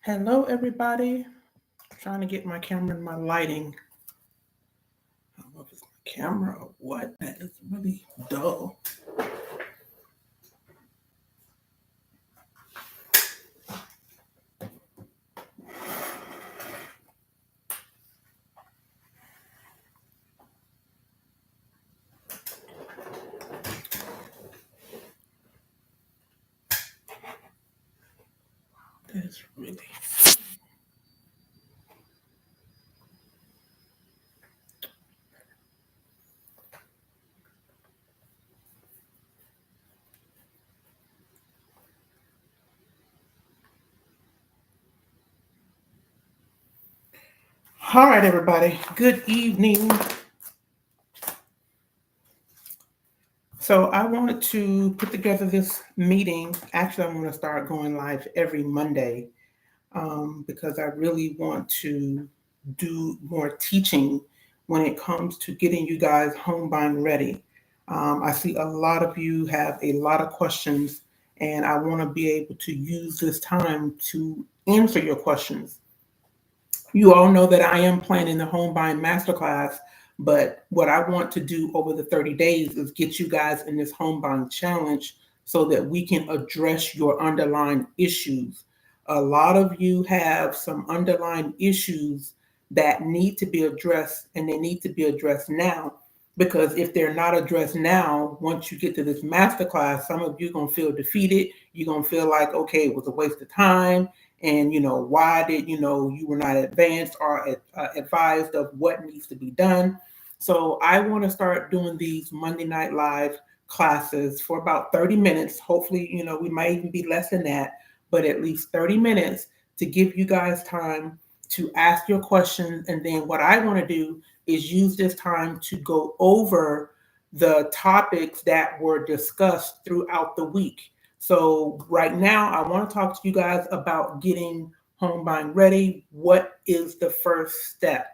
Hello, everybody. Trying to get my camera and my lighting. I don't know if it's my camera or what. That is really dull. That is really. All right, everybody. Good evening. So I wanted to put together this meeting. Actually, I'm going to start going live every Monday because I really want to do more teaching when it comes to getting you guys home buying ready. I see a lot of you have a lot of questions, and I want to be able to use this time to answer your questions. You all know that I am planning the home buying masterclass, but what I want to do over the 30 days is get you guys in this home buying challenge so that we can address your underlying issues. A lot of you have some underlying issues that need to be addressed, and they need to be addressed now. Because if they're not addressed now, once you get to this masterclass, some of you are going to feel defeated. You're going to feel like, okay, it was a waste of time, and why did you were not advanced or advised of what needs to be done. So I want to start doing these Monday Night Live classes for about 30 minutes. Hopefully, we might even be less than that, but at least 30 minutes to give you guys time to ask your questions. And then what I want to do is use this time to go over the topics that were discussed throughout the week. So right now, I want to talk to you guys about getting home buying ready. What is the first step?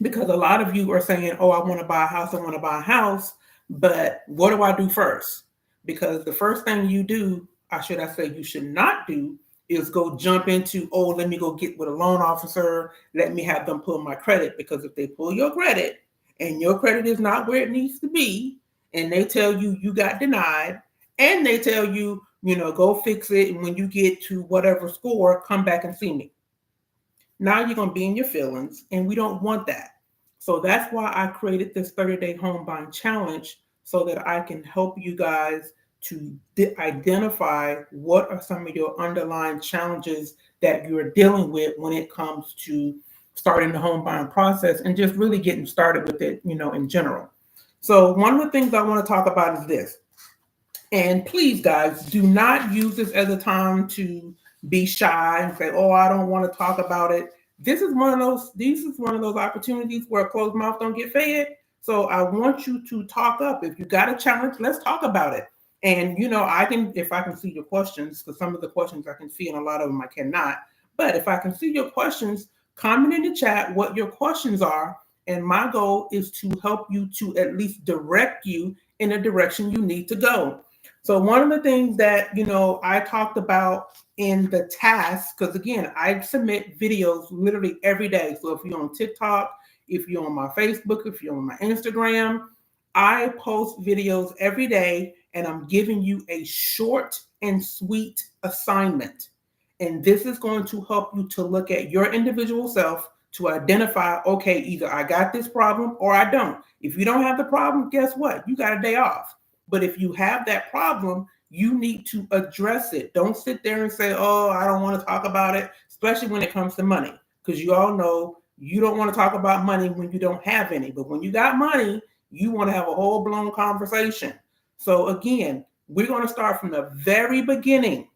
Because a lot of you are saying, oh, I want to buy a house, I want to buy a house, but what do I do first? Because the first thing you do, or should I say you should not do, is go jump into, oh, let me go get with a loan officer, let me have them pull my credit. Because if they pull your credit and your credit is not where it needs to be, and they tell you you got denied, and they tell you, go fix it, and when you get to whatever score, come back and see me. Now you're going to be in your feelings, and we don't want that. So that's why I created this 30-day home buying challenge so that I can help you guys to identify what are some of your underlying challenges that you're dealing with when it comes to starting the home buying process and just really getting started with it, in general. So one of the things I want to talk about is this. And please, guys, do not use this as a time to be shy and say, "Oh, I don't want to talk about it." This is one of those. This is one of those opportunities where a closed mouth don't get fed. So I want you to talk up. If you got a challenge, let's talk about it. And I can, if I can see your questions, because some of the questions I can see, and a lot of them I cannot. But if I can see your questions, comment in the chat what your questions are. And my goal is to help you to at least direct you in a direction you need to go. So one of the things that, I talked about in the task, because again, I submit videos literally every day. So if you're on TikTok, if you're on my Facebook, if you're on my Instagram, I post videos every day and I'm giving you a short and sweet assignment. And this is going to help you to look at your individual self to identify, okay, either I got this problem or I don't. If you don't have the problem, guess what? You got a day off. But if you have that problem, you need to address it. Don't sit there and say, oh, I don't want to talk about it, especially when it comes to money. Because you all know you don't want to talk about money when you don't have any. But when you got money, you want to have a whole blown conversation. So again, we're going to start from the very beginning.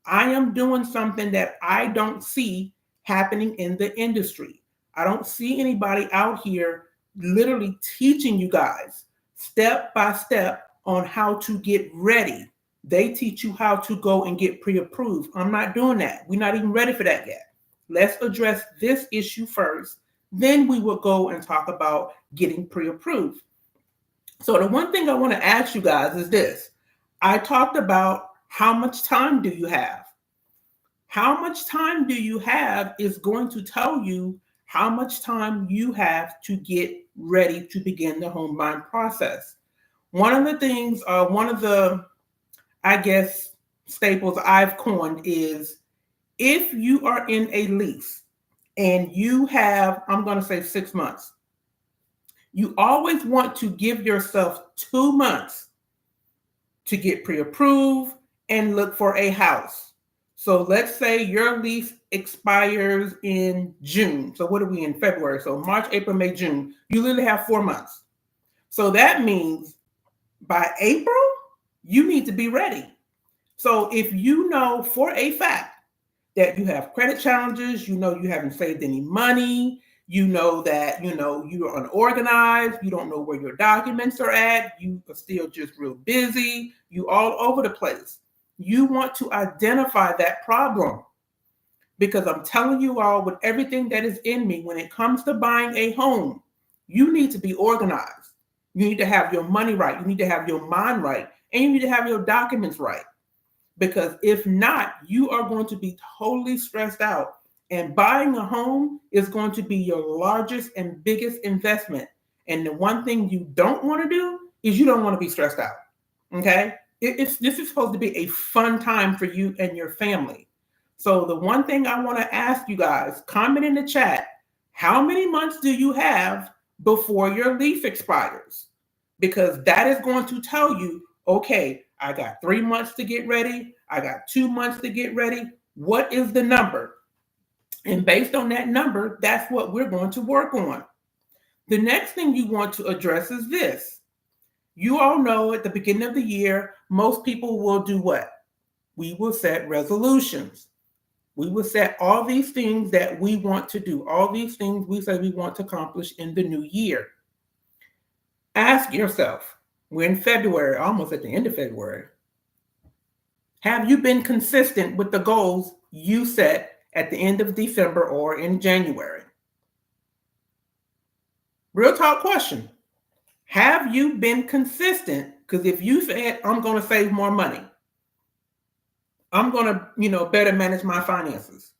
I am doing something that I don't see happening in the industry. I don't see anybody out here literally teaching you guys step by step on how to get ready. They teach you how to go and get pre-approved. I'm not doing that. We're not even ready for that yet. Let's address this issue first. Then we will go and talk about getting pre-approved. So the one thing I want to ask you guys is this. I talked about how much time do you have? How much time do you have is going to tell you how much time you have to get ready to begin the home buying process. One of the things, one of the, I guess, staples I've coined is if you are in a lease and you have, I'm going to say 6 months, you always want to give yourself 2 months to get pre-approved and look for a house. So let's say your lease expires in June. So what are we in February? So March, April, May, June. You literally have 4 months. So that means by April, you need to be ready. So if you know for a fact that you have credit challenges, you know you haven't saved any money, you know that you are unorganized, you don't know where your documents are at, you are still just real busy, you all over the place. You want to identify that problem, because I'm telling you all, with everything that is in me, when it comes to buying a home, you need to be organized. You need to have your money right, you need to have your mind right, and you need to have your documents right. Because if not, you are going to be totally stressed out. And buying a home is going to be your largest and biggest investment. And the one thing you don't want to do is you don't want to be stressed out. Okay? This is supposed to be a fun time for you and your family. So the one thing I want to ask you guys, comment in the chat, how many months do you have before your lease expires? Because that is going to tell you, okay, I got 3 months to get ready. I got 2 months to get ready. What is the number? And based on that number, that's what we're going to work on. The next thing you want to address is this. You all know at the beginning of the year, most people will do what? We will set resolutions. We will set all these things that we want to do, all these things we say we want to accomplish in the new year. Ask yourself, we're in February, almost at the end of February. Have you been consistent with the goals you set at the end of December or in January? Real talk question. Have you been consistent? Because if you said, I'm going to save more money, I'm going to, better manage my finances,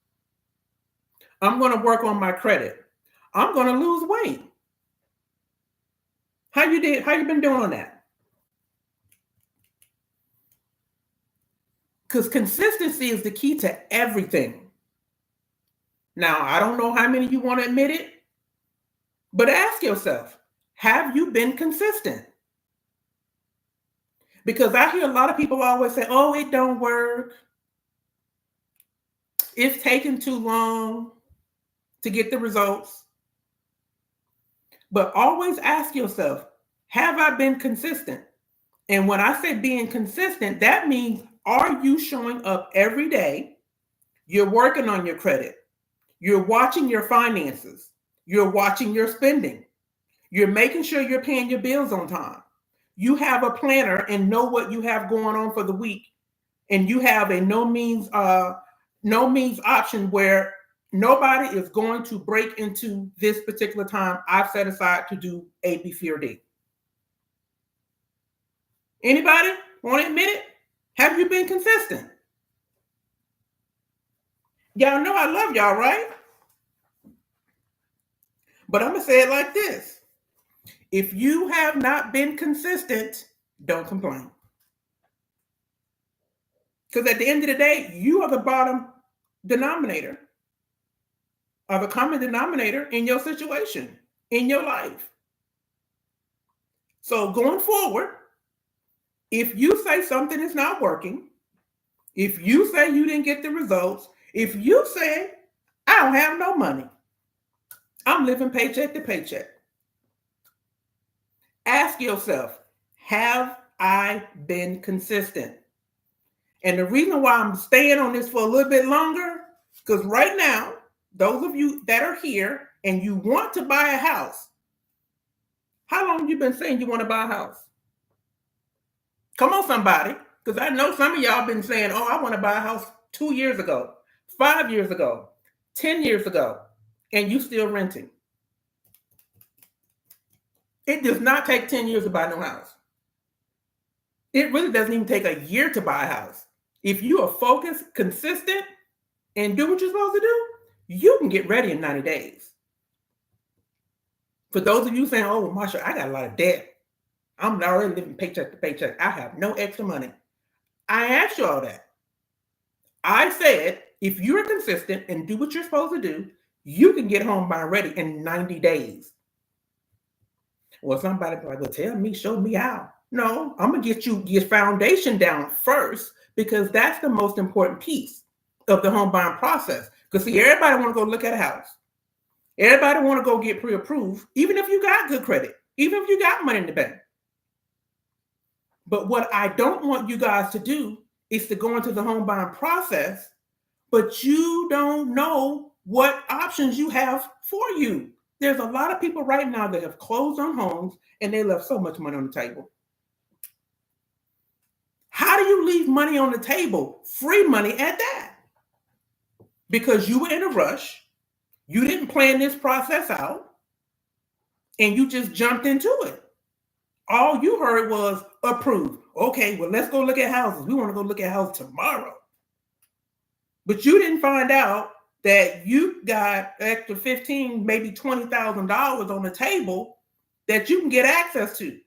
I'm going to work on my credit, I'm going to lose weight. How you been doing on that? Because consistency is the key to everything. Now, I don't know how many of you want to admit it, but ask yourself, have you been consistent? Because I hear a lot of people always say, oh, it don't work. It's taking too long to get the results. But always ask yourself, have I been consistent? And when I say being consistent, that means, are you showing up every day? You're working on your credit. You're watching your finances. You're watching your spending. You're making sure you're paying your bills on time. You have a planner and know what you have going on for the week. And you have a no means option where nobody is going to break into this particular time I've set aside to do A, B, C, or D. Anybody want to admit it? Have you been consistent? Y'all know I love y'all, right? But I'm going to say it like this. If you have not been consistent, don't complain. Because at the end of the day, you are the bottom denominator, or the common denominator in your situation, in your life. So going forward, if you say something is not working, if you say you didn't get the results, if you say, I don't have no money, I'm living paycheck to paycheck, ask yourself, have I been consistent? And the reason why I'm staying on this for a little bit longer, because right now, those of you that are here and you want to buy a house, how long have you been saying you want to buy a house? Come on, somebody, because I know some of y'all been saying, oh, I want to buy a house 2 years ago, 5 years ago, 10 years ago, and you still renting. It does not take 10 years to buy no house. It really doesn't even take a year to buy a house. If you are focused, consistent, and do what you're supposed to do, you can get ready in 90 days. For those of you saying, oh, well, Marcia, I got a lot of debt. I'm already living paycheck to paycheck. I have no extra money. I asked you all that. I said, if you're consistent and do what you're supposed to do, you can get home buying ready in 90 days. Well, somebody like, well, tell me, show me how. No, I'm going to get you your foundation down first because that's the most important piece of the home buying process. Because see, everybody want to go look at a house. Everybody want to go get pre-approved, even if you got good credit, even if you got money in the bank. But what I don't want you guys to do is to go into the home buying process, but you don't know what options you have for you. There's a lot of people right now that have closed on homes and they left so much money on the table. How do you leave money on the table? Free money at that. Because you were in a rush, you didn't plan this process out, and you just jumped into it. All you heard was approved. Okay, well, let's go look at houses. We want to go look at houses tomorrow. But you didn't find out that you got extra $15,000, maybe $20,000 on the table that you can get access to.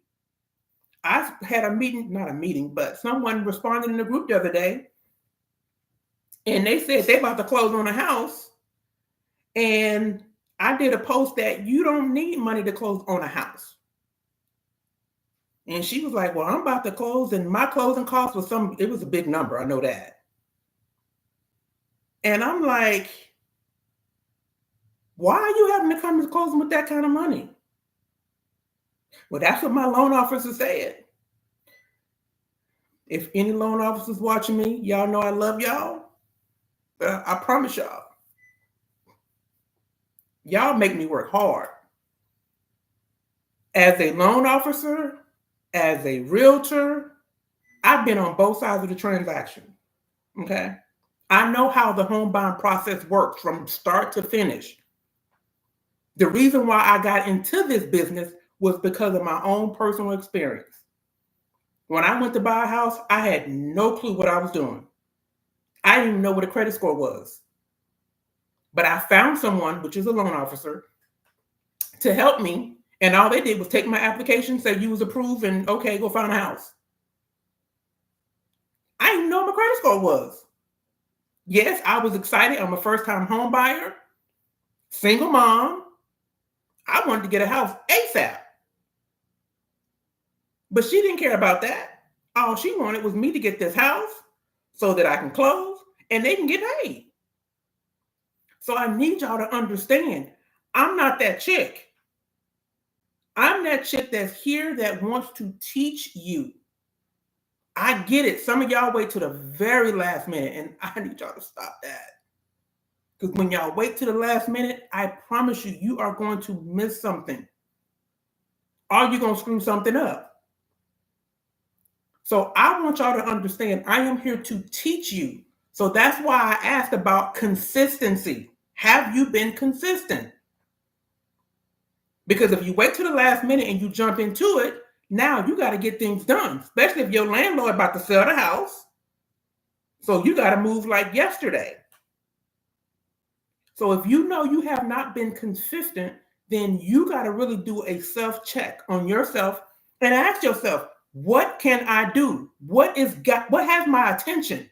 I had a meeting, not a meeting, but someone responded in the group the other day, and they said they're about to close on a house. And I did a post that you don't need money to close on a house. And she was like, well, I'm about to close, and my closing cost was it was a big number. I know that. And I'm like, why are you having to come to closing with that kind of money? Well, that's what my loan officer said. If any loan officers watching me, y'all know I love y'all. I promise y'all. Y'all make me work hard. As a loan officer, as a realtor, I've been on both sides of the transaction. Okay? I know how the home buying process works from start to finish. The reason why I got into this business was because of my own personal experience. When I went to buy a house, I had no clue what I was doing. I didn't even know what a credit score was. But I found someone, which is a loan officer, to help me. And all they did was take my application, say you was approved, and okay, go find a house. I didn't know what my credit score was. Yes, I was excited. I'm a first-time home buyer, single mom. I wanted to get a house ASAP. But she didn't care about that. All she wanted was me to get this house so that I can close and they can get paid. So I need y'all to understand, I'm not that chick. I'm that chick that's here that wants to teach you. I get it. Some of y'all wait to the very last minute, and I need y'all to stop that. Because when y'all wait to the last minute, I promise you, you are going to miss something. Or you're going to screw something up. So I want y'all to understand, I am here to teach you. So that's why I asked about consistency. Have you been consistent? Because if you wait to the last minute and you jump into it, now you got to get things done, especially if your landlord about to sell the house. So you got to move like yesterday. So if you know you have not been consistent, then you got to really do a self-check on yourself and ask yourself, what can I do? What has my attention?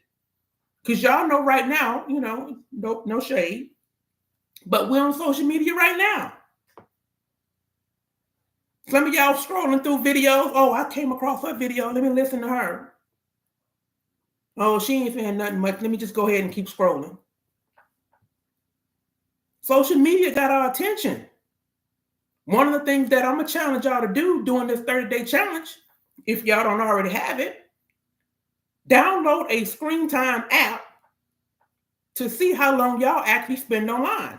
Because y'all know right now, no shade, but we're on social media right now. Some of y'all scrolling through videos. Oh, I came across her video. Let me listen to her. Oh, she ain't saying nothing much. Let me just go ahead and keep scrolling. Social media got our attention. One of the things that I'm going to challenge y'all to do during this 30-day challenge, if y'all don't already have it, download a screen time app to see how long y'all actually spend online.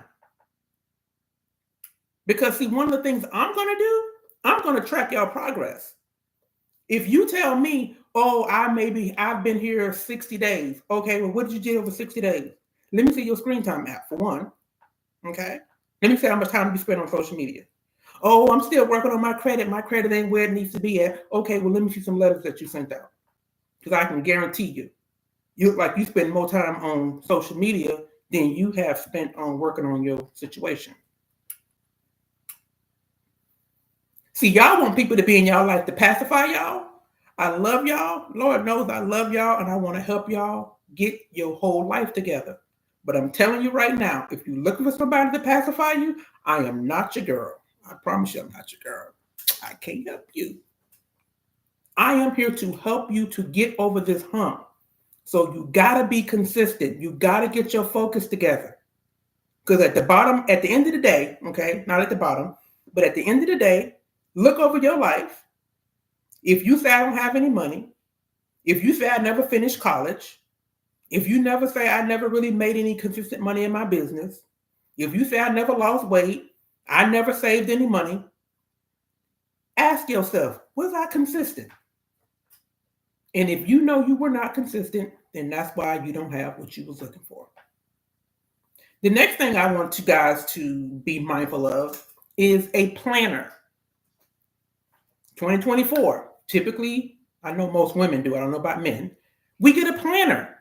Because see, one of the things I'm going to do, I'm going to track y'all progress. If you tell me, oh, I've been here 60 days. Okay, well, what did you do over 60 days? Let me see your screen time app for one. Okay. Let me see how much time you spend on social media. Oh, I'm still working on my credit. My credit ain't where it needs to be at. Okay, well, let me see some letters that you sent out. Because I can guarantee you spend more time on social media than you have spent on working on your situation. See, y'all want people to be in y'all life to pacify y'all. I love y'all. Lord knows I love y'all, and I want to help y'all get your whole life together. But I'm telling you right now, if you're looking for somebody to pacify you, I am not your girl. I promise you I'm not your girl. I can't help you. I am here to help you to get over this hump. So you got to be consistent. You got to get your focus together. Because at the end of the day, okay, not at the bottom, but at the end of the day, look over your life. If you say I don't have any money, if you say I never finished college, if you never say I never really made any consistent money in my business, if you say I never lost weight, I never saved any money, ask yourself, was I consistent? And if you know you were not consistent, then that's why you don't have what you was looking for. The next thing I want you guys to be mindful of is a planner. 2024, typically, I know most women do, I don't know about men, we get a planner.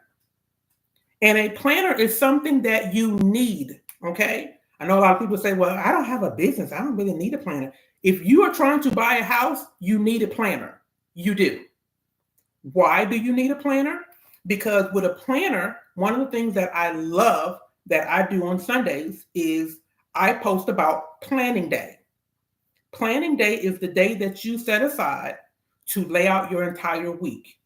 And a planner is something that you need, okay? I know a lot of people say, well, I don't have a business. I don't really need a planner. If you are trying to buy a house, you need a planner. You do. Why do you need a planner? Because with a planner, one of the things that I love that I do on Sundays is I post about planning day. Planning day is the day that you set aside to lay out your entire week.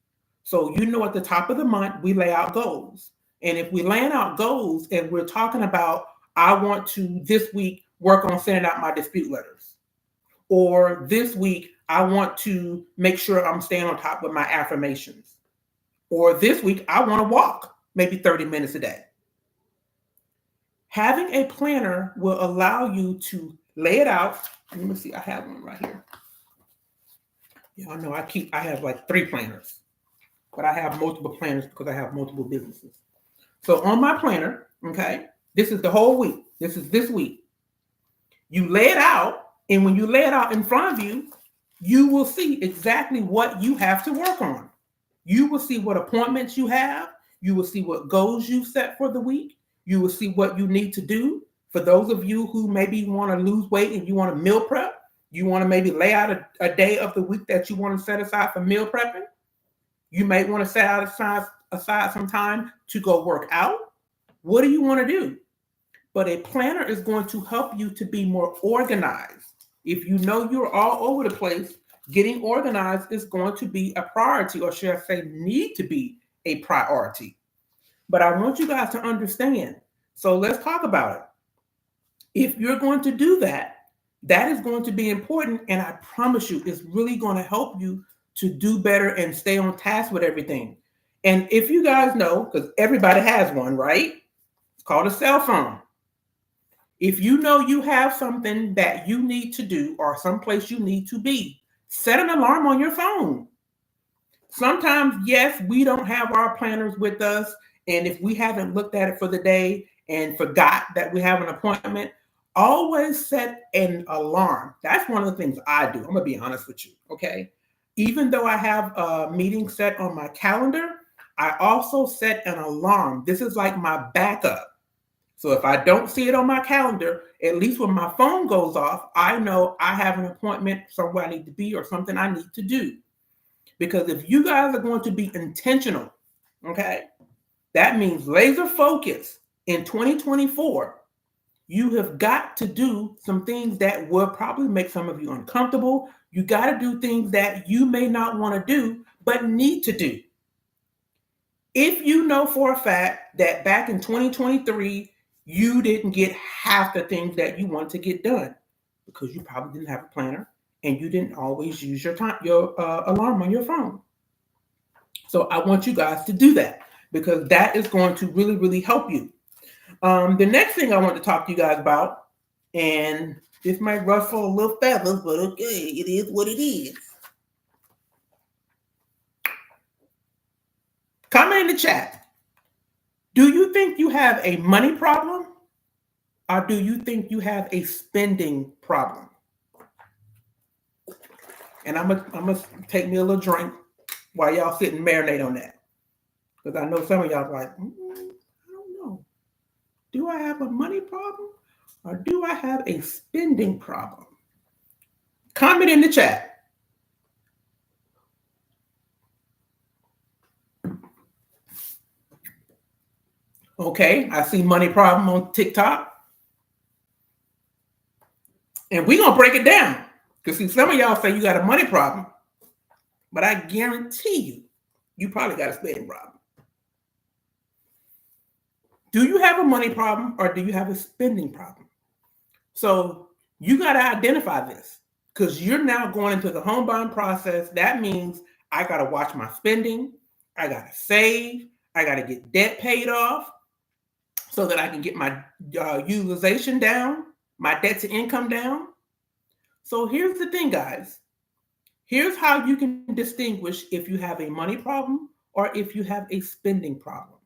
So at the top of the month, we lay out goals. And if we laying out goals and we're talking about, I want to this week work on sending out my dispute letters. Or this week, I want to make sure I'm staying on top with my affirmations. Or this week, I want to walk maybe 30 minutes a day. Having a planner will allow you to lay it out. Let me see, I have one right here. Y'all know I have like 3 planners, but I have multiple planners because I have multiple businesses. So on my planner, okay, this is the whole week. This is this week. You lay it out, and when you lay it out in front of you, you will see exactly what you have to work on. You will see what appointments you have. You will see what goals you've set for the week. You will see what you need to do. For those of you who maybe want to lose weight and you want to meal prep, you want to maybe lay out a day of the week that you want to set aside for meal prepping. You may want to set aside some time to go work out. What do you want to do? But a planner is going to help you to be more organized. If you know you're all over the place, getting organized is going to be a priority, or should I say need to be a priority. But I want you guys to understand. So let's talk about it. If you're going to do that, that is going to be important. And I promise you, it's really going to help you to do better and stay on task with everything. And if you guys know, because everybody has one, right? It's called a cell phone. If you know you have something that you need to do or someplace you need to be, set an alarm on your phone. Sometimes, yes, we don't have our planners with us. And if we haven't looked at it for the day and forgot that we have an appointment, always set an alarm. That's one of the things I do. I'm going to be honest with you, okay? Even though I have a meeting set on my calendar, I also set an alarm. This is like my backup. So if I don't see it on my calendar, at least when my phone goes off, I know I have an appointment somewhere I need to be or something I need to do. Because if you guys are going to be intentional, okay, that means laser focus in 2024. You have got to do some things that will probably make some of you uncomfortable. You got to do things that you may not want to do, but need to do. If you know for a fact that back in 2023, you didn't get half the things that you want to get done because you probably didn't have a planner and you didn't always use your alarm on your phone. So I want you guys to do that because that is going to really, really help you. The next thing I want to talk to you guys about, and this might ruffle a little feathers, but okay, it is what it is. Comment in the chat. Do you think you have a money problem? Or do you think you have a spending problem? And I'm gonna take me a little drink while y'all sit and marinate on that. Because I know some of y'all are like, I don't know. Do I have a money problem or do I have a spending problem? Comment in the chat. Okay, I see money problem on TikTok. And we're going to break it down. Because see, some of y'all say you got a money problem, but I guarantee you probably got a spending problem. Do you have a money problem or do you have a spending problem? So you got to identify this because you're now going into the home buying process. That means I got to watch my spending. I got to save. I got to get debt paid off so that I can get my utilization down, my debt to income down. So here's the thing, guys. Here's how you can distinguish if you have a money problem or if you have a spending problem.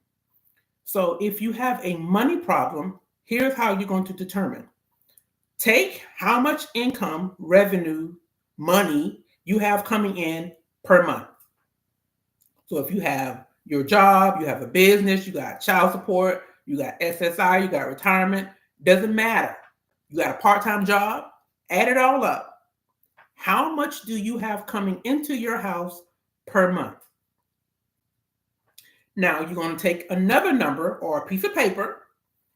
So if you have a money problem, here's how you're going to determine. Take how much income, revenue, money you have coming in per month. So if you have your job, you have a business, you got child support, you got SSI, you got retirement, doesn't matter. You got a part-time job, add it all up. How much do you have coming into your house per month? Now you're going to take another number or a piece of paper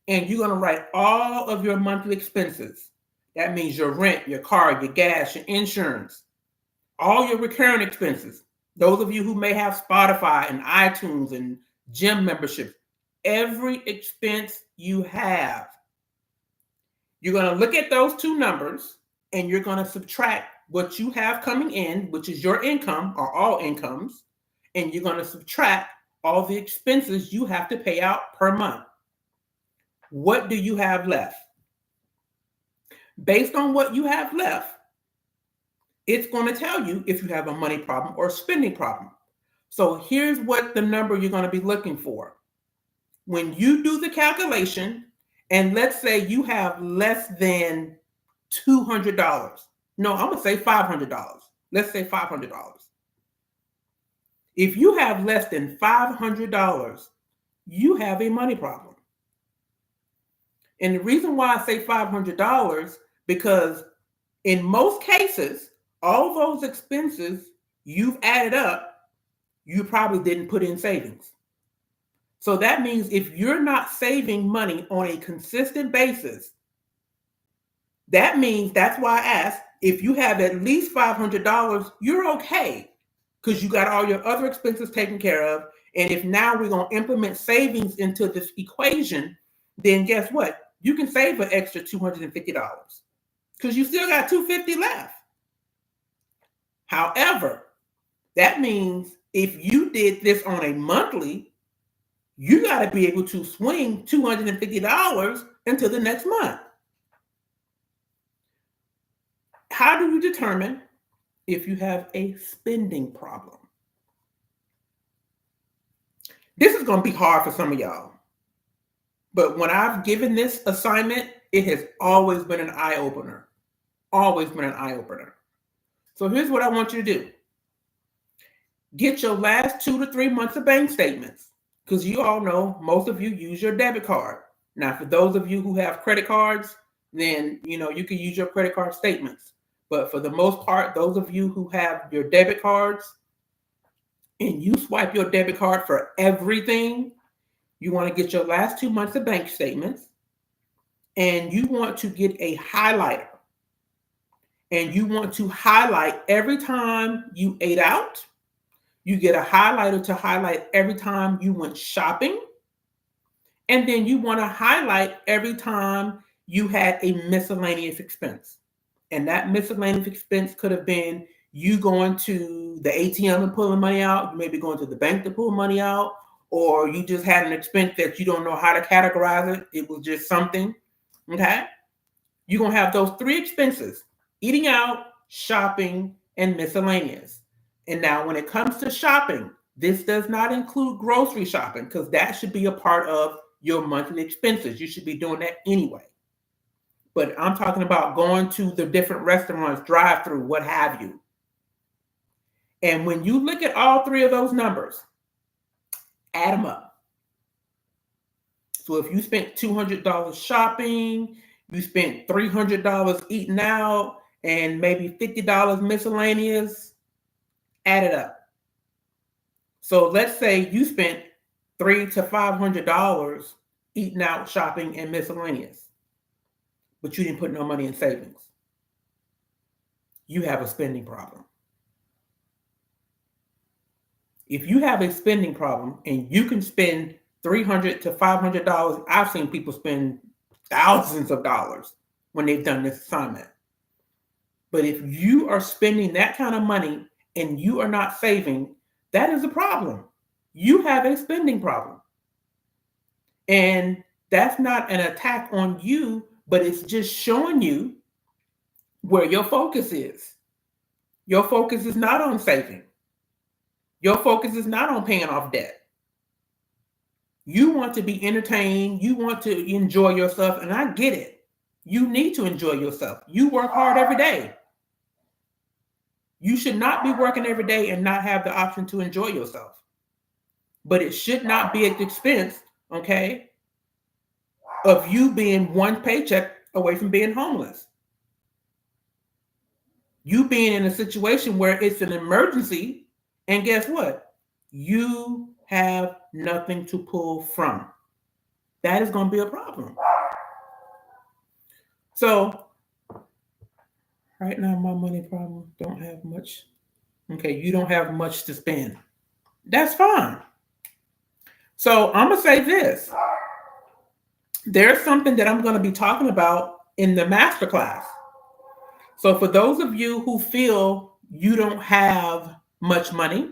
and you're going to write all of your monthly expenses. That means your rent, your car, your gas, your insurance, all your recurring expenses. Those of you who may have Spotify and iTunes and gym memberships, every expense you have, you're going to look at those two numbers and you're going to subtract what you have coming in, which is your income or all incomes, and you're going to subtract all the expenses you have to pay out per month. What do you have left? Based on what you have left, it's going to tell you if you have a money problem or a spending problem. So here's what the number you're going to be looking for. When you do the calculation, and let's say you have less than $200. No, I'm going to say $500. Let's say $500. If you have less than $500, you have a money problem. And the reason why I say $500, because in most cases, all those expenses you've added up, you probably didn't put in savings. So that means if you're not saving money on a consistent basis, that means that's why I asked, if you have at least $500, you're okay because you got all your other expenses taken care of. And if now we're going to implement savings into this equation, then guess what? You can save an extra $250 because you still got $250 left. However, that means if you did this on a monthly, you got to be able to swing $250 into the next month. How do you determine if you have a spending problem? This is going to be hard for some of y'all. But when I've given this assignment, it has always been an eye-opener. Always been an eye-opener. So here's what I want you to do. Get your last 2 to 3 months of bank statements. Because you all know, most of you use your debit card. Now, for those of you who have credit cards, then, you can use your credit card statements. But for the most part, those of you who have your debit cards and you swipe your debit card for everything, you want to get your last 2 months of bank statements and you want to get a highlighter. And you want to highlight every time you ate out. You get a highlighter to highlight every time you went shopping. And then you want to highlight every time you had a miscellaneous expense. And that miscellaneous expense could have been you going to the ATM and pulling money out. You may be going to the bank to pull money out, or you just had an expense that you don't know how to categorize it. It was just something. Okay. You're going to have those 3 expenses: eating out, shopping, and miscellaneous. And now when it comes to shopping, this does not include grocery shopping because that should be a part of your monthly expenses. You should be doing that anyway. But I'm talking about going to the different restaurants, drive-through, what have you. And when you look at all 3 of those numbers, add them up. So if you spent $200 shopping, you spent $300 eating out, and maybe $50 miscellaneous, add it up. So let's say you spent $300 to $500 eating out, shopping, and miscellaneous, but you didn't put no money in savings. You have a spending problem. If you have a spending problem and you can spend $300 to $500, I've seen people spend thousands of dollars when they've done this assignment. But if you are spending that kind of money and you are not saving, that is a problem. You have a spending problem. And that's not an attack on you, but it's just showing you where your focus is. Your focus is not on saving. Your focus is not on paying off debt. You want to be entertained. You want to enjoy yourself. And I get it. You need to enjoy yourself. You work hard every day. You should not be working every day and not have the option to enjoy yourself. But it should not be at the expense, okay, of you being one paycheck away from being homeless. You being in a situation where it's an emergency, and guess what? You have nothing to pull from. That is going to be a problem. So, right now, my money problem, don't have much. Okay, you don't have much to spend. That's fine. So, I'm going to say this. There's something that I'm going to be talking about in the masterclass. So, for those of you who feel you don't have much money,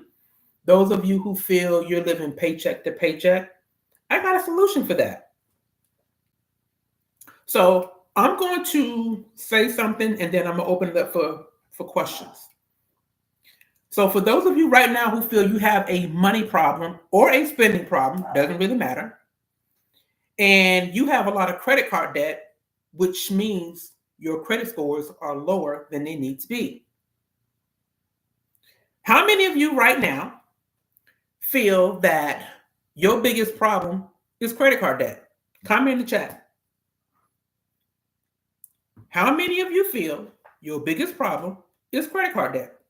those of you who feel you're living paycheck to paycheck, I got a solution for that. So I'm going to say something and then I'm going to open it up for questions. So for those of you right now who feel you have a money problem or a spending problem, doesn't really matter, and you have a lot of credit card debt, which means your credit scores are lower than they need to be. How many of you right now feel that your biggest problem is credit card debt? Comment in the chat. How many of you feel your biggest problem is credit card debt?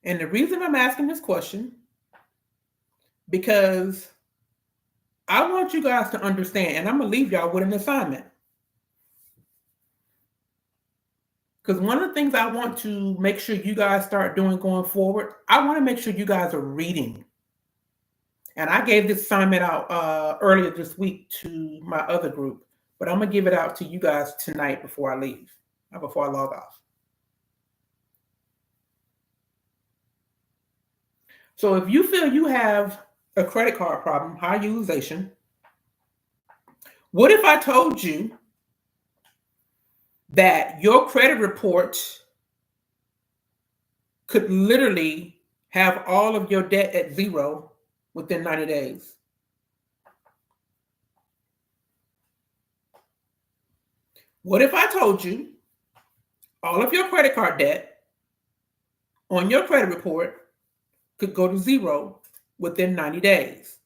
And the reason I'm asking this question, because I want you guys to understand, and I'm going to leave y'all with an assignment. Because one of the things I want to make sure you guys start doing going forward, I want to make sure you guys are reading. And I gave this assignment out earlier this week to my other group, but I'm going to give it out to you guys tonight before I leave, before I log off. So if you feel you have a credit card problem, high utilization, what if I told you that your credit report could literally have all of your debt at zero within 90 days? What if I told you all of your credit card debt on your credit report could go to zero within 90 days?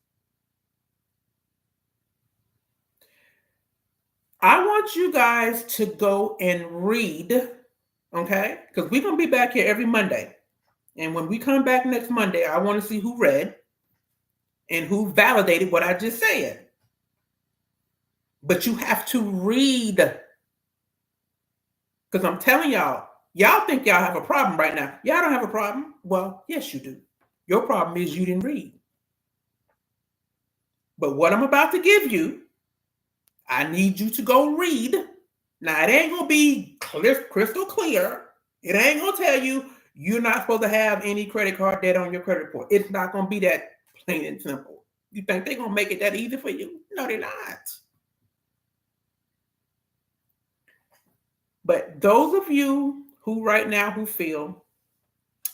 I want you guys to go and read, okay? Because we're going to be back here every Monday. And when we come back next Monday, I want to see who read and who validated what I just said. But you have to read. Because I'm telling y'all think y'all have a problem right now. Y'all don't have a problem. Well, yes, you do. Your problem is you didn't read. But what I'm about to give you, I need you to go read. Now, it ain't going to be crystal clear. It ain't going to tell you you're not supposed to have any credit card debt on your credit report. It's not going to be that plain and simple. You think they're going to make it that easy for you? No, they're not. But those of you who right now who feel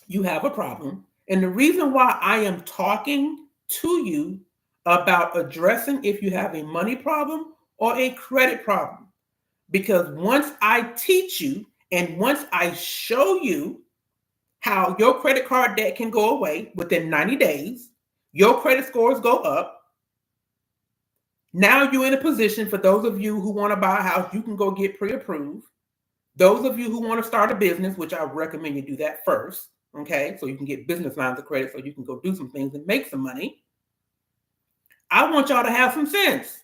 you have a problem, and the reason why I am talking to you about addressing if you have a money problem or a credit problem, because once I teach you and once I show you how your credit card debt can go away within 90 days. Your credit scores go up. Now you're in a position, for those of you who want to buy a house, you can go get pre-approved. Those of you who want to start a business, which I recommend you do that first, okay? So you can get business lines of credit so you can go do some things and make some money. I want y'all to have some sense.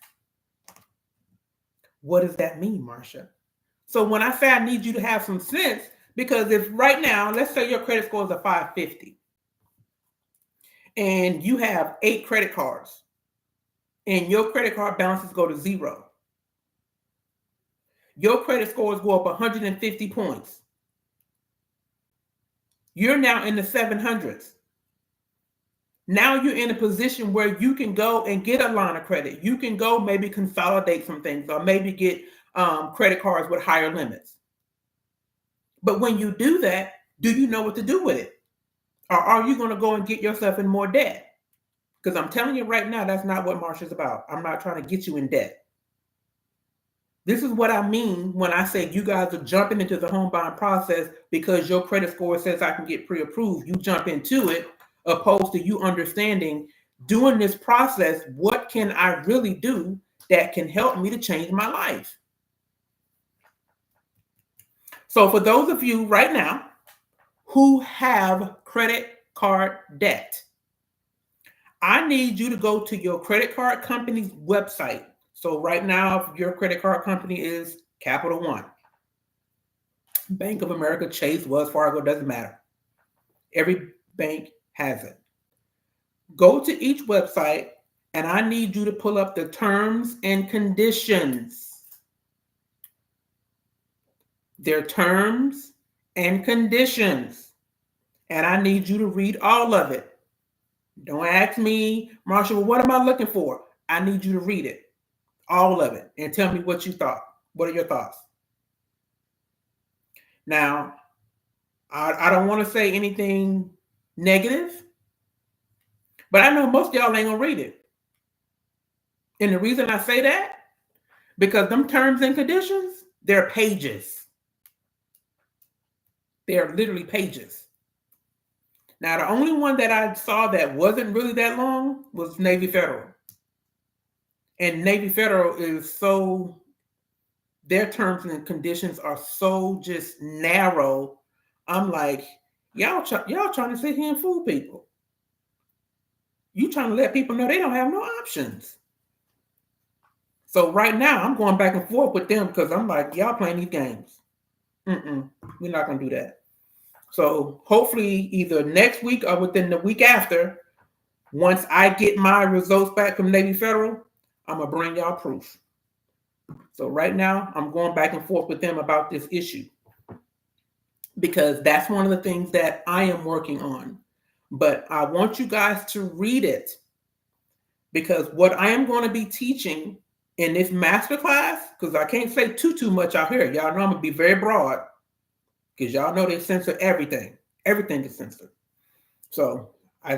What does that mean, Marcia? So when I say I need you to have some sense, because if right now, let's say your credit score is a 550 and you have 8 credit cards and your credit card balances go to 0, your credit scores go up 150 points. You're now in the 700s. Now you're in a position where you can go and get a line of credit. You can go maybe consolidate some things or maybe get credit cards with higher limits. But when you do that, do you know what to do with it? Or are you going to go and get yourself in more debt? Because I'm telling you right now, that's not what Marcia's about. I'm not trying to get you in debt. This is what I mean when I say you guys are jumping into the home buying process because your credit score says I can get pre-approved. You jump into it, opposed to you understanding during this process, what can I really do that can help me to change my life? So for those of you right now who have credit card debt, I need you to go to your credit card company's website. So right now, if your credit card company is Capital One, Bank of America, Chase, Wells Fargo, doesn't matter. Every bank has it. Go to each website, and I need you to pull up the terms and conditions. Their terms and conditions. And I need you to read all of it. Don't ask me, Marcia, well, what am I looking for? I need you to read it. All of it. And tell me what you thought. What are your thoughts? Now, I don't want to say anything negative, but I know most of y'all ain't going to read it. And the reason I say that, because them terms and conditions, they're pages. They're literally pages. Now, the only one that I saw that wasn't really that long was Navy Federal. And Navy Federal is so, their terms and conditions are so just narrow. I'm like, y'all trying to sit here and fool people. You trying to let people know they don't have no options. So right now, I'm going back and forth with them because I'm like, y'all playing these games. We're not going to do that. So hopefully either next week or within the week after, once I get my results back from Navy Federal, I'm going to bring y'all proof. So right now, I'm going back and forth with them about this issue because that's one of the things that I am working on. But I want you guys to read it because what I am going to be teaching in this masterclass, because I can't say too much out here. Y'all know I'm going to be very broad because y'all know they censor everything. Everything is censored. So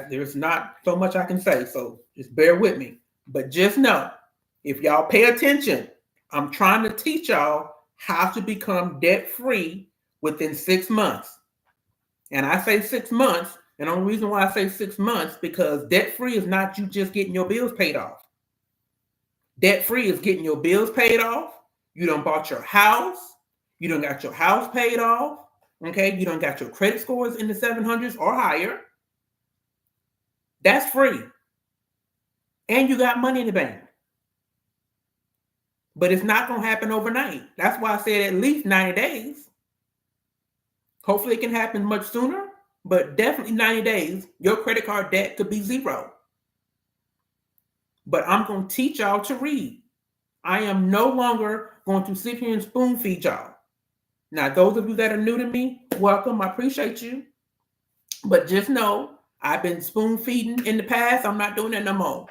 there's not so much I can say. So just bear with me. But just know, if y'all pay attention, I'm trying to teach y'all how to become debt-free within 6 months. And I say 6 months, and the only reason why I say 6 months, because debt-free is not you just getting your bills paid off. Debt-free is getting your bills paid off. You done bought your house. You done got your house paid off. Okay, you done got your credit scores in the 700s or higher. That's free. And you got money in the bank. But it's not going to happen overnight. That's why I said at least 90 days. Hopefully it can happen much sooner, but definitely 90 days, your credit card debt could be 0. But I'm going to teach y'all to read. I am no longer going to sit here and spoon feed y'all. Now, those of you that are new to me, welcome. I appreciate you. But just know, I've been spoon feeding in the past. I'm not doing that no more.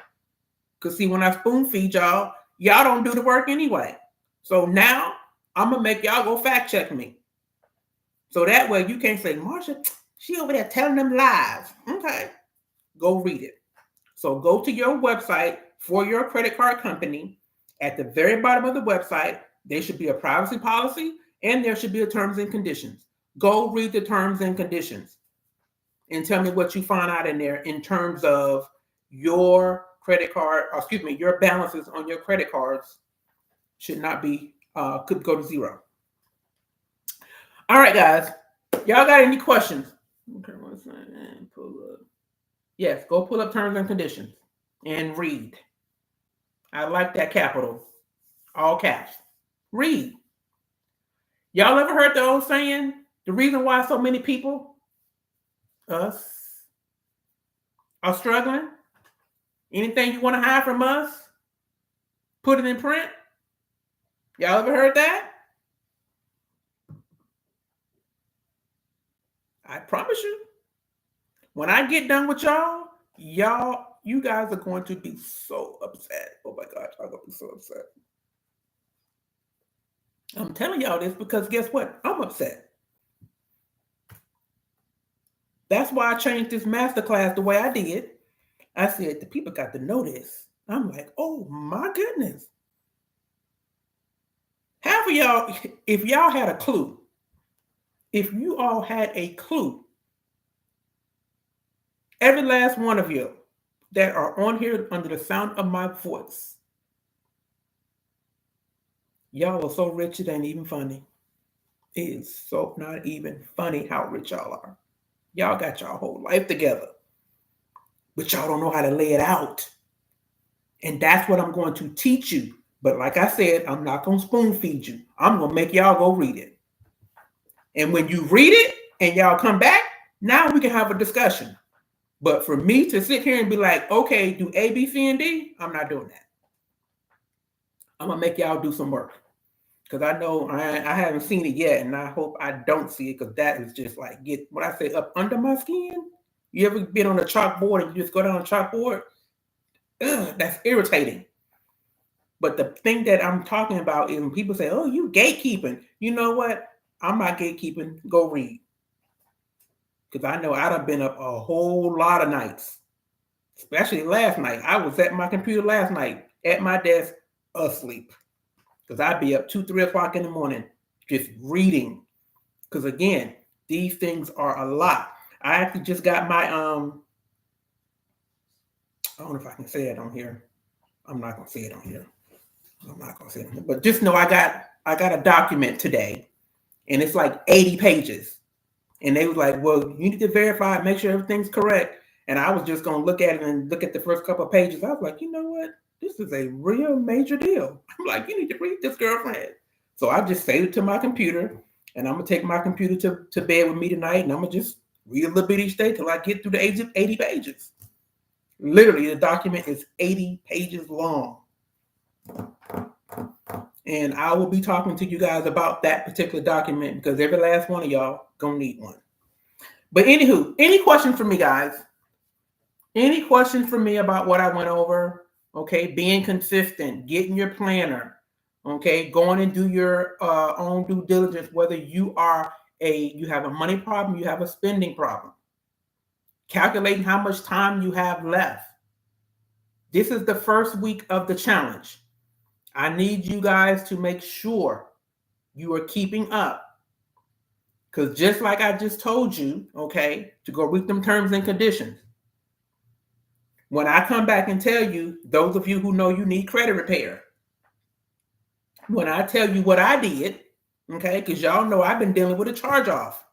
Because see, when I spoon feed y'all don't do the work anyway. So now I'm going to make y'all go fact check me. So that way you can't say, Marcia, she over there telling them lies. Okay, go read it. So go to your website for your credit card company. At the very bottom of the website, there should be a privacy policy and there should be a terms and conditions. Go read the terms and conditions. and tell me what you find out in there in terms of your credit card, your balances on your credit cards should not be, could go to zero. All right, guys. Y'all got any questions? Okay, what's that? Pull up. Yes, go pull up terms and conditions and read. I like that capital, all caps. Read. Y'all ever heard the old saying, the reason why so many people, us, are struggling? Anything you want to hide from us, put it in print? Y'all ever heard that? I promise you, when I get done with y'all, you guys are going to be so upset. Oh my God, y'all gonna be so upset. I'm telling y'all this because guess what? I'm upset. That's why I changed this masterclass the way I did. I said, the people got to know this. I'm like, oh my goodness. Half of y'all, if y'all had a clue, if you all had a clue, every last one of you that are on here under the sound of my voice, y'all are so rich it ain't even funny. It is so not even funny how rich y'all are. Y'all got y'all whole life together, but y'all don't know how to lay it out. And that's what I'm going to teach you. But like I said, I'm not going to spoon feed you. I'm going to make y'all go read it. And when you read it and y'all come back, now we can have a discussion. But for me to sit here and be like, okay, do A, B, C, and D, I'm not doing that. I'm going to make y'all do some work. Because I know I haven't seen it yet, and I hope I don't see it, because that is just like, when I say up under my skin, you ever been on a chalkboard and you just go down a chalkboard? Ugh, that's irritating. But the thing that I'm talking about is when people say, oh, you gatekeeping. You know what? I'm not gatekeeping. Go read. Because I know I've been up a whole lot of nights, especially last night. I was at my computer last night at my desk asleep. Because I'd be up 2, 3 o'clock in the morning just reading. Because again, these things are a lot. I actually just got my, I don't know if I can say it on here. I'm not going to say it on here. I'm not going to say it on here. But just know I got a document today, and it's like 80 pages. And they was like, well, you need to verify it, make sure everything's correct. And I was just going to look at it and look at the first couple of pages. I was like, you know what? This is a real major deal. I'm like, you need to read this, girlfriend. So I just saved it to my computer, and I'm going to take my computer to bed with me tonight, and I'm going to just read a little bit each day till I get through the 80 pages. Literally, the document is 80 pages long. And I will be talking to you guys about that particular document because every last one of y'all going to need one. But anywho, any questions for me, guys? Any questions for me about what I went over? Okay, being consistent, getting your planner, okay, going and do your own due diligence, whether you have a money problem, you have a spending problem, calculating how much time you have left. This is the first week of the challenge. I need you guys to make sure you are keeping up. Because just like I just told you, okay, to go read them terms and conditions. When I come back and tell you, those of you who know you need credit repair, when I tell you what I did, okay, because y'all know I've been dealing with a charge-off.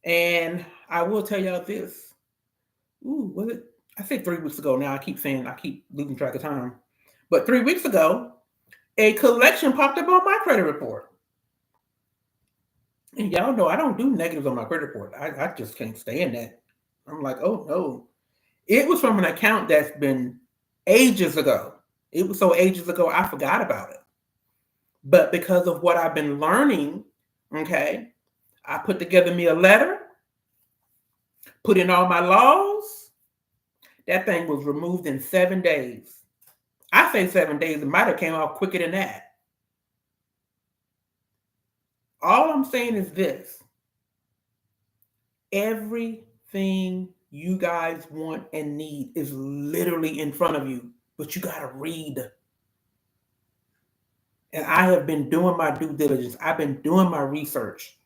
And I will tell y'all this. Was it? I said 3 weeks ago now. I keep losing track of time. But 3 weeks ago, a collection popped up on my credit report. And y'all know I don't do negatives on my credit report. I just can't stand that. I'm like, oh no. It was from an account that's been ages ago. It was so ages ago, I forgot about it. But because of what I've been learning, okay, I put together me a letter, put in all my laws. That thing was removed in 7 days. I say 7 days. It might have came off quicker than that. All I'm saying is this. Everything you guys want and need is literally in front of you, but you got to read. And I have been doing my due diligence. I've been doing my research.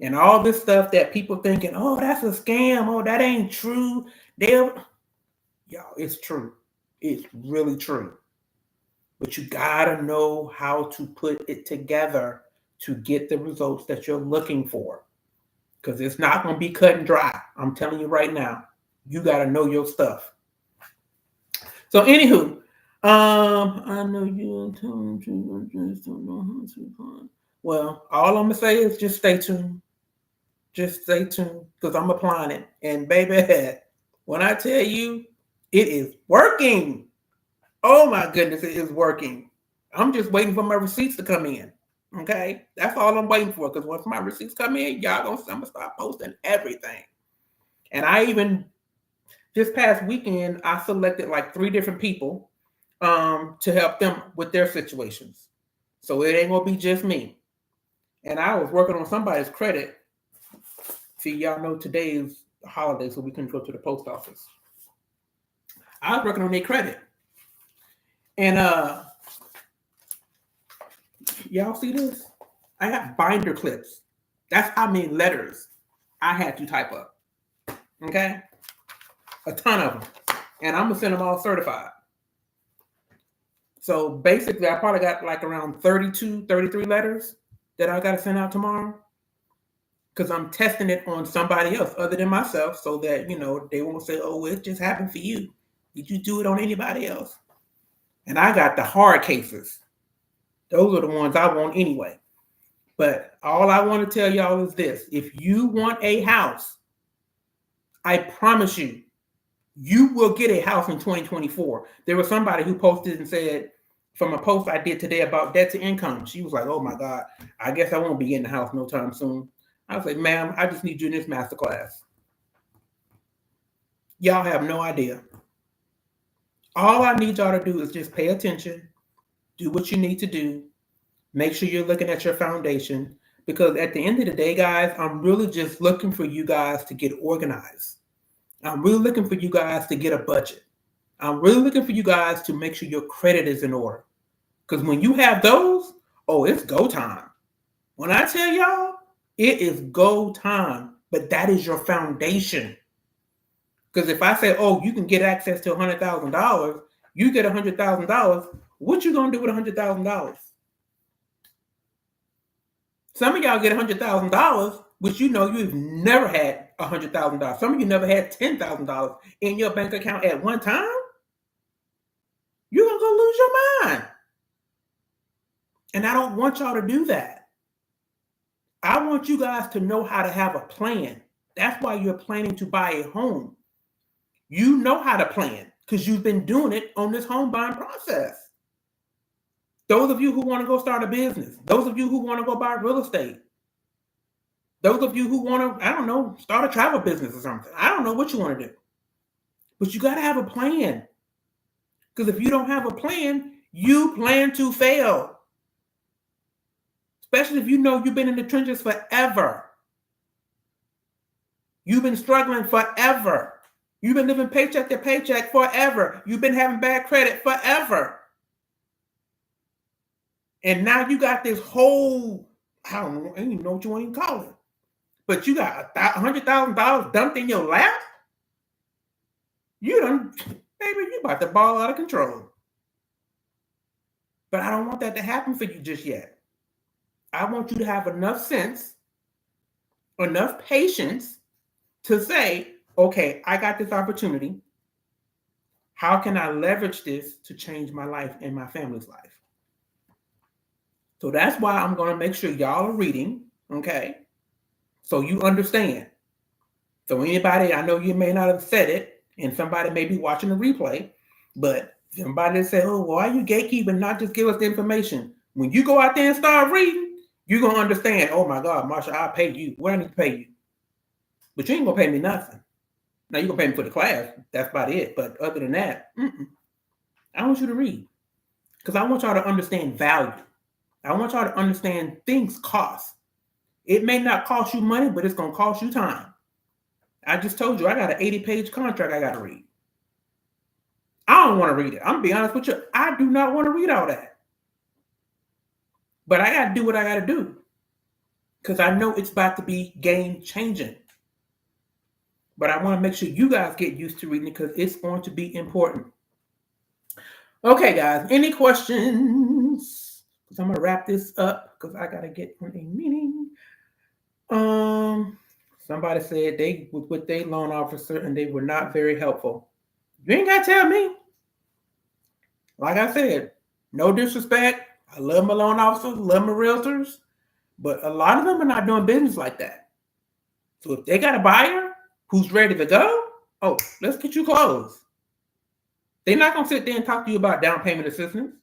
And all this stuff that people thinking, oh, that's a scam. Oh, that ain't true. Y'all, it's true. It's really true. But you gotta know how to put it together to get the results that you're looking for. Because it's not gonna be cut and dry. I'm telling you right now. You gotta know your stuff. So, anywho, I know you just don't know how to find. Well, all I'm gonna say is just stay tuned. Just stay tuned because I'm applying it. And baby, when I tell you it is working, oh my goodness, it is working. I'm just waiting for my receipts to come in. Okay, that's all I'm waiting for. Because once my receipts come in, I'm gonna start posting everything. And I even this past weekend, I selected like 3 different people to help them with their situations. So it ain't gonna be just me. And I was working on somebody's credit. See, y'all know today is a holiday, so we couldn't go to the post office. I was working on their credit. And y'all see this? I got binder clips. That's how many letters I had to type up. Okay? A ton of them. And I'm gonna send them all certified. So basically, I probably got like around 32, 33 letters that I gotta send out tomorrow. Because I'm testing it on somebody else other than myself so that, they won't say, oh, it just happened for you. Did you do it on anybody else? And I got the hard cases. Those are the ones I want anyway. But all I want to tell y'all is this. If you want a house, I promise you, you will get a house in 2024. There was somebody who posted and said, from a post I did today about debt to income, she was like, oh my God, I guess I won't be getting a house no time soon. I was like, ma'am, I just need you in this masterclass. Y'all have no idea. All I need y'all to do is just pay attention, do what you need to do, make sure you're looking at your foundation, because at the end of the day, guys, I'm really just looking for you guys to get organized. I'm really looking for you guys to get a budget. I'm really looking for you guys to make sure your credit is in order. Because when you have those, oh, it's go time. When I tell y'all, it is go time, but that is your foundation. Because if I say, oh, you can get access to $100,000, you get $100,000, what you gonna do with $100,000? Some of y'all get $100,000, which you've never had $100,000. Some of you never had $10,000 in your bank account at one time. You're gonna go lose your mind. And I don't want y'all to do that. I want you guys to know how to have a plan. That's why you're planning to buy a home. You know how to plan because you've been doing it on this home buying process. Those of you who want to go start a business, those of you who want to go buy real estate, those of you who want to, start a travel business or something. I don't know what you want to do. But you got to have a plan. Because if you don't have a plan, you plan to fail. Especially if you've been in the trenches forever. You've been struggling forever. You've been living paycheck to paycheck forever. You've been having bad credit forever. And now you got this whole, I don't even know what you want to call it. But you got $100,000 dumped in your lap? Baby, you about to ball out of control. But I don't want that to happen for you just yet. I want you to have enough sense, enough patience to say, okay, I got this opportunity. How can I leverage this to change my life and my family's life? So that's why I'm going to make sure y'all are reading, okay? So you understand. So anybody, I know you may not have said it, and somebody may be watching the replay, but somebody say, oh, why are you gatekeeping, not just give us the information? When you go out there and start reading, you're going to understand, oh my God, Marcia, I'll pay you. What I need to pay you? But you ain't going to pay me nothing. Now, you're going to pay me for the class. That's about it. But other than that, I want you to read. Because I want y'all to understand value. I want y'all to understand things cost. It may not cost you money, but it's going to cost you time. I just told you I got an 80-page contract I got to read. I don't want to read it. I'm going to be honest with you. I do not want to read all that. But I got to do what I got to do. because I know it's about to be game changing. But I want to make sure you guys get used to reading it because it's going to be important. Okay, guys, any questions? Because I'm going to wrap this up because I got to get on a meeting. Somebody said they was with their loan officer and they were not very helpful. You ain't got to tell me. Like I said, no disrespect. I love my loan officers, love my realtors, but a lot of them are not doing business like that. So if they got a buyer who's ready to go, oh, let's get you closed. They're not going to sit there and talk to you about down payment assistance.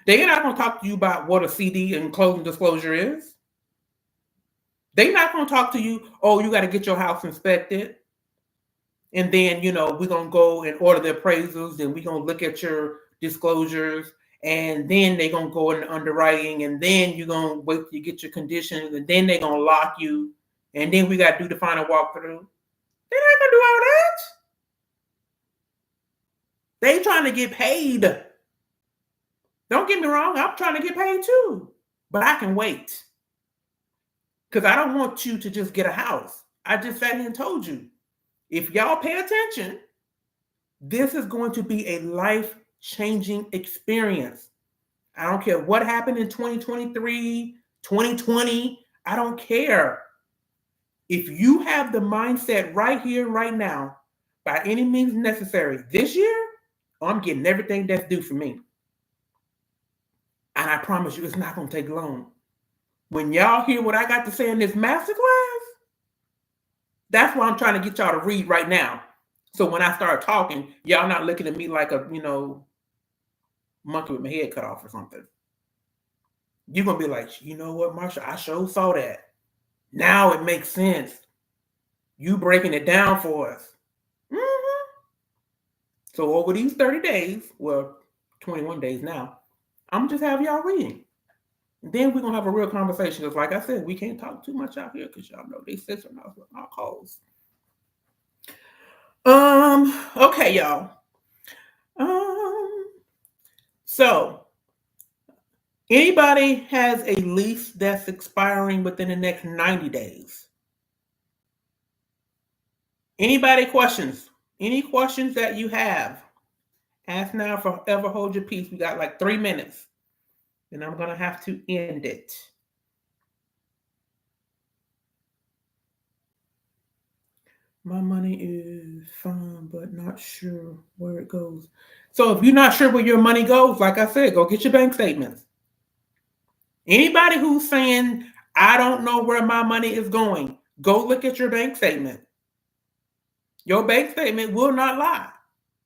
They're not going to talk to you about what a CD and closing disclosure is. They're not going to talk to you, oh, you got to get your house inspected. And then, we're going to go and order the appraisals. Then we're going to look at your disclosures. And then they're going to go into underwriting. And then you're going to wait till you get your conditions. And then they're going to lock you. And then we got to do the final walkthrough. They're not going to do all that. They trying to get paid. Don't get me wrong. I'm trying to get paid too. But I can wait. Because I don't want you to just get a house. I just sat here and told you. If y'all pay attention, this is going to be a life-changing experience. I don't care what happened in 2023, 2020. I don't care. If you have the mindset right here, right now, by any means necessary, this year, I'm getting everything that's due for me. And I promise you, it's not going to take long. When y'all hear what I got to say in this masterclass, that's why I'm trying to get y'all to read right now. So when I start talking, y'all not looking at me like a, monkey with my head cut off or something. You're going to be like, you know what, Marcia, I sure saw that. Now it makes sense. You breaking it down for us. Mm-hmm. So over these 30 days, well, 21 days now, I'm just have y'all reading. Then we're going to have a real conversation. Because like I said, we can't talk too much out here because y'all know they censor our calls. Okay, y'all. So anybody has a lease that's expiring within the next 90 days? Anybody questions? Any questions that you have? Ask now, forever hold your peace. We got like 3 minutes. And I'm going to have to end it. My money is fine, but not sure where it goes. So if you're not sure where your money goes, like I said, go get your bank statements. Anybody who's saying, I don't know where my money is going, go look at your bank statement. Your bank statement will not lie.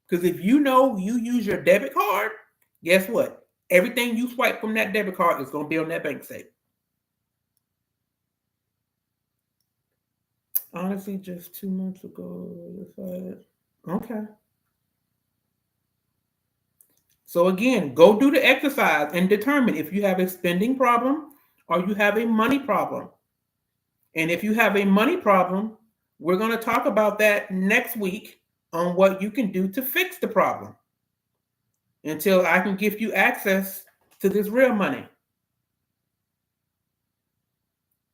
Because if you know you use your debit card, guess what? Everything you swipe from that debit card is going to be on that bank statement. Honestly, just 2 months ago. Okay. So again, go do the exercise and determine if you have a spending problem or you have a money problem. And if you have a money problem, we're going to talk about that next week on what you can do to fix the problem until I can give you access to this real money.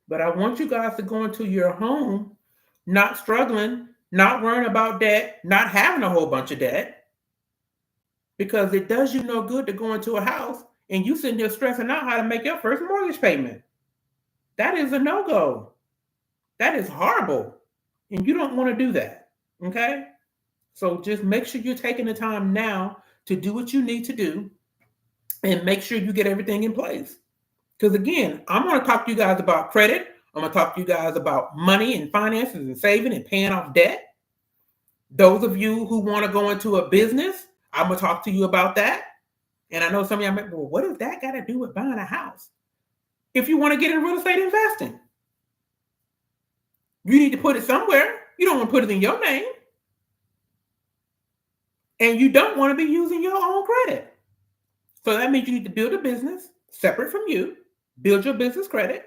But I want you guys to go into your home not struggling, not worrying about debt, not having a whole bunch of debt, because it does you no good to go into a house and you sitting there stressing out how to make your first mortgage payment. That is a no-go. That is horrible. And you don't want to do that. Okay? So just make sure you're taking the time now to do what you need to do and make sure you get everything in place. Because again, I'm going to talk to you guys about credit. I'm going to talk to you guys about money and finances and saving and paying off debt. Those of you who want to go into a business, I'm going to talk to you about that. And I know some of y'all might, well, what does that got to do with buying a house? If you want to get in real estate investing, you need to put it somewhere. You don't want to put it in your name. And you don't want to be using your own credit. So that means you need to build a business separate from you, build your business credit,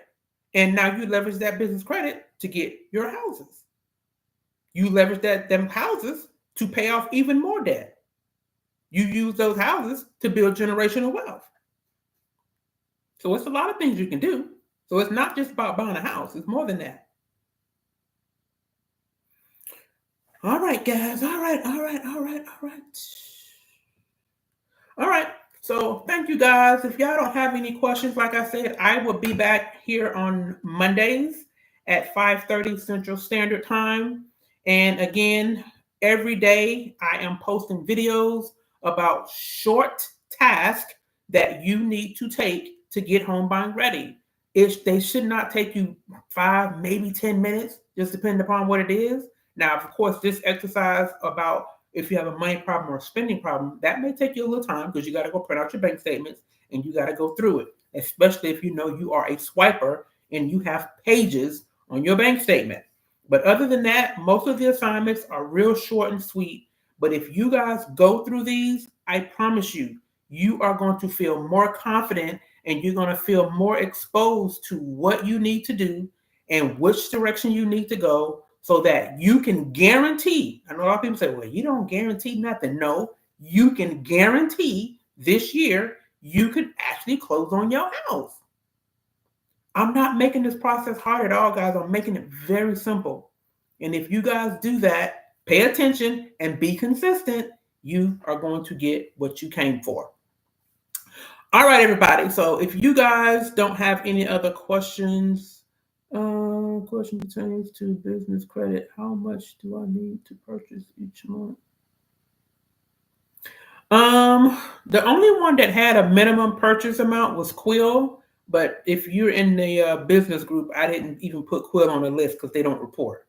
and now you leverage that business credit to get your houses. You leverage them houses to pay off even more debt. You use those houses to build generational wealth. So it's a lot of things you can do. So it's not just about buying a house. It's more than that. All right, guys. All right. All right. So thank you guys. If y'all don't have any questions, like I said, I will be back here on Mondays at 5:30 Central Standard Time. And again, every day I am posting videos about short tasks that you need to take to get home buying ready. They should not take you 5, maybe 10 minutes, just depending upon what it is. Now, of course, this exercise about if you have a money problem or a spending problem, that may take you a little time because you got to go print out your bank statements and you got to go through it, especially if you know you are a swiper and you have pages on your bank statement. But other than that, most of the assignments are real short and sweet. But if you guys go through these, I promise you, you are going to feel more confident and you're going to feel more exposed to what you need to do and which direction you need to go so that you can guarantee. I know a lot of people say, well, you don't guarantee nothing. No, you can guarantee this year you can actually close on your house. I'm not making this process hard at all, guys. I'm making it very simple. And if you guys do that, pay attention and be consistent, you are going to get what you came for. All right, everybody. So if you guys don't have any other questions, question pertains to business credit. How much do I need to purchase each month? The only one that had a minimum purchase amount was Quill. But if you're in the business group, I didn't even put Quill on the list because they don't report.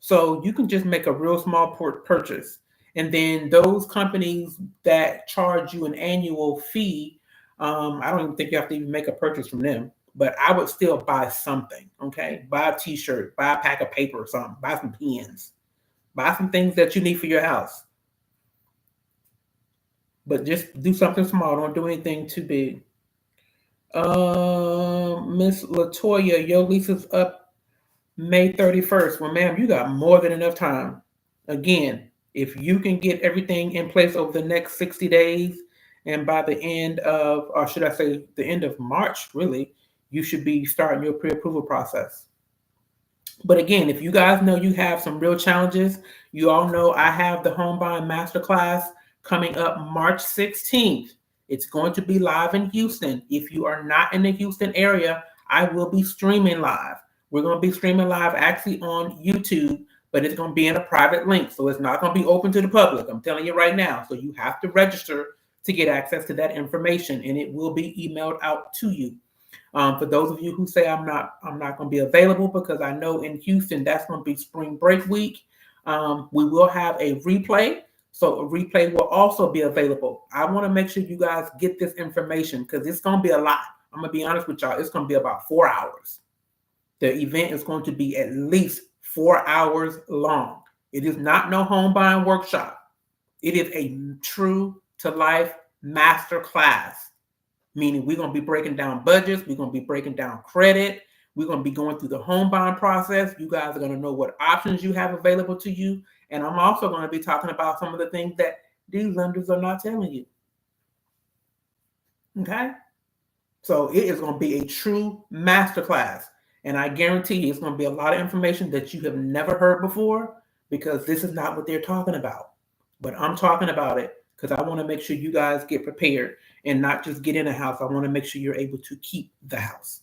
So you can just make a real small purchase. And then those companies that charge you an annual fee, I don't even think you have to even make a purchase from them. But I would still buy something, okay? Buy a t-shirt, buy a pack of paper or something, buy some pens, buy some things that you need for your house. But just do something small. Don't do anything too big. Miss Latoya, your lease is up May 31st. Well, ma'am, you got more than enough time. Again, if you can get everything in place over the next 60 days, and by the end of, or should I say the end of March, really, you should be starting your pre-approval process. But again, if you guys know you have some real challenges, you all know I have the Home Buying Masterclass coming up March 16th. It's going to be live in Houston. If you are not in the Houston area, I will be streaming live. We're going to be streaming live actually on YouTube, but it's going to be in a private link. So it's not going to be open to the public. I'm telling you right now. So you have to register to get access to that information, and it will be emailed out to you. For those of you who say I'm not going to be available because I know in Houston that's going to be spring break week, we will have a replay. So a replay will also be available. I want to make sure you guys get this information because it's going to be a lot. I'm going to be honest with y'all. It's going to be about 4 hours. The event is going to be at least 4 hours long. It is not no home buying workshop. It is a true to life master class. Meaning we're going to be breaking down budgets. We're going to be breaking down credit. We're going to be going through the home buying process. You guys are going to know what options you have available to you. And I'm also going to be talking about some of the things that these lenders are not telling you. Okay? So it is going to be a true masterclass. And I guarantee you it's going to be a lot of information that you have never heard before because this is not what they're talking about. But I'm talking about it because I want to make sure you guys get prepared and not just get in a house. I want to make sure you're able to keep the house.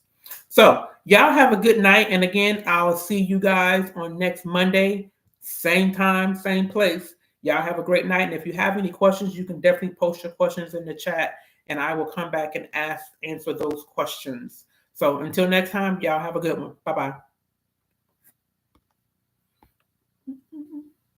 So y'all have a good night. And again, I'll see you guys on next Monday, same time, same place. Y'all have a great night. And if you have any questions, you can definitely post your questions in the chat and I will come back and answer those questions. So until next time, y'all have a good one. Bye-bye.